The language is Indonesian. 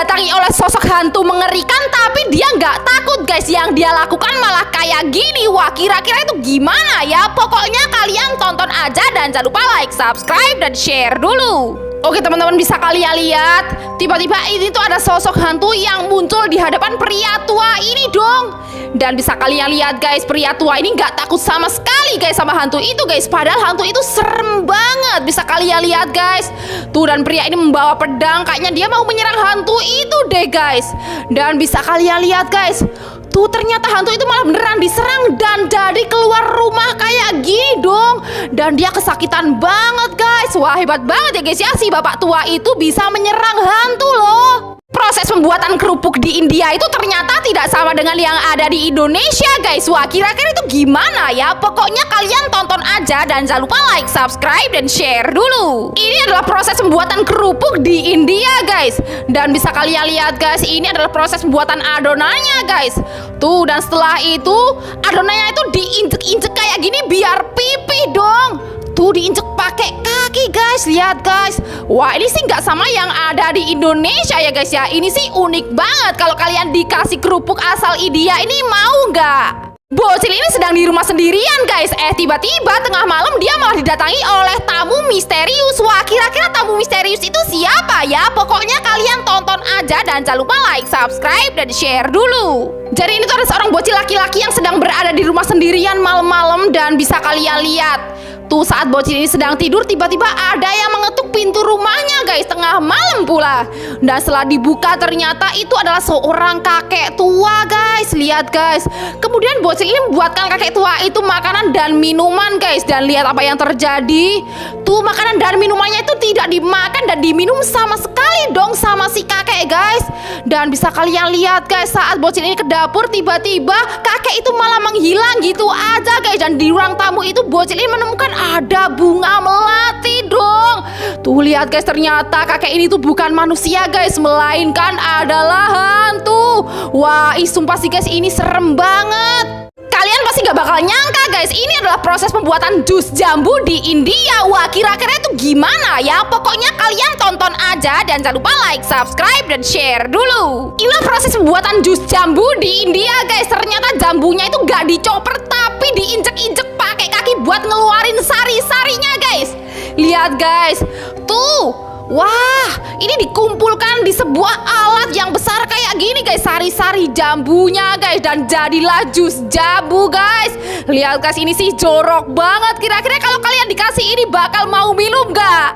didatangi oleh sosok hantu mengerikan, tapi dia nggak takut guys. Yang dia lakukan malah kayak gini. Wah, kira-kira itu gimana ya? Pokoknya kalian tonton aja dan jangan lupa like, subscribe, dan share dulu. Oke teman-teman, bisa kalian lihat tiba-tiba ini tuh ada sosok hantu yang muncul di hadapan pria tua ini dong. Dan bisa kalian lihat guys, pria tua ini nggak takut sama sekali guys sama hantu itu guys. Padahal hantu itu serem banget. Bisa kalian lihat guys. Tuh, dan pria ini membawa pedang. Kayaknya dia mau menyerang hantu itu deh guys. Dan bisa kalian lihat guys, tuh ternyata hantu itu malah beneran diserang dan jadi keluar rumah kayak gini dong. Dan dia kesakitan banget guys. Wah, hebat banget ya guys ya, si bapak tua itu bisa menyerang hantu loh. Proses pembuatan kerupuk di India itu ternyata tidak sama dengan yang ada di Indonesia guys. Wah, kira-kira itu gimana ya? Pokoknya kalian tonton aja dan jangan lupa like, subscribe, dan share dulu. Ini adalah proses pembuatan kerupuk di India guys. Dan bisa kalian lihat guys, ini adalah proses pembuatan adonannya guys. Tuh, dan setelah itu adonannya itu diinjek-injek kayak gini biar pipih dong. Tuh, diinjek pakai kaki guys, lihat guys. Wah, ini sih nggak sama yang ada di Indonesia ya guys ya. Ini sih unik banget. Kalau kalian dikasih kerupuk asal India ini mau nggak? Bocil ini sedang di rumah sendirian guys. Tiba-tiba tengah malam dia malah didatangi oleh tamu misterius. Wah, kira-kira tamu misterius itu siapa ya? Pokoknya kalian tonton aja dan jangan lupa like, subscribe, dan share dulu. Jadi ini tuh ada seorang bocil laki-laki yang sedang berada di rumah sendirian malam-malam. Dan bisa kalian lihat, tuh saat bocil ini sedang tidur, tiba-tiba ada yang mengetuk pintu rumahnya guys, tengah malam pula. Dan setelah dibuka ternyata itu adalah seorang kakek tua guys. Lihat guys. Kemudian bocil ini membuatkan kakek tua itu makanan dan minuman guys. Dan lihat apa yang terjadi. Tuh, makanan dan minumannya itu tidak dimakan dan diminum sama sekali dong sama si kakek guys. Dan bisa kalian lihat guys, saat bocil ini ke dapur, tiba-tiba kakek itu malah menghilang gitu aja guys. Dan di ruang tamu itu bocil ini menemukan ada bunga melati dong. Tuh lihat guys, ternyata kakek ini tuh bukan manusia guys, melainkan adalah hantu. Wah, sumpah sih guys, ini serem banget. Kalian pasti gak bakal nyangka guys, ini adalah proses pembuatan jus jambu di India. Wah, kira-kira itu gimana ya? Pokoknya kalian tonton aja dan jangan lupa like, subscribe, dan share dulu. Inilah proses pembuatan jus jambu di India guys. Ternyata jambunya itu gak dicoper tapi diinjek-injek pakai kaki buat ngeluarin sari-sarinya guys. Lihat guys. Tuh. Wah, ini dikumpulkan di sebuah alat yang besar kayak gini guys, sari-sari jambunya guys, dan jadilah jus jambu guys. Lihat guys, ini sih jorok banget. Kira-kira kalau kalian dikasih ini bakal mau minum gak?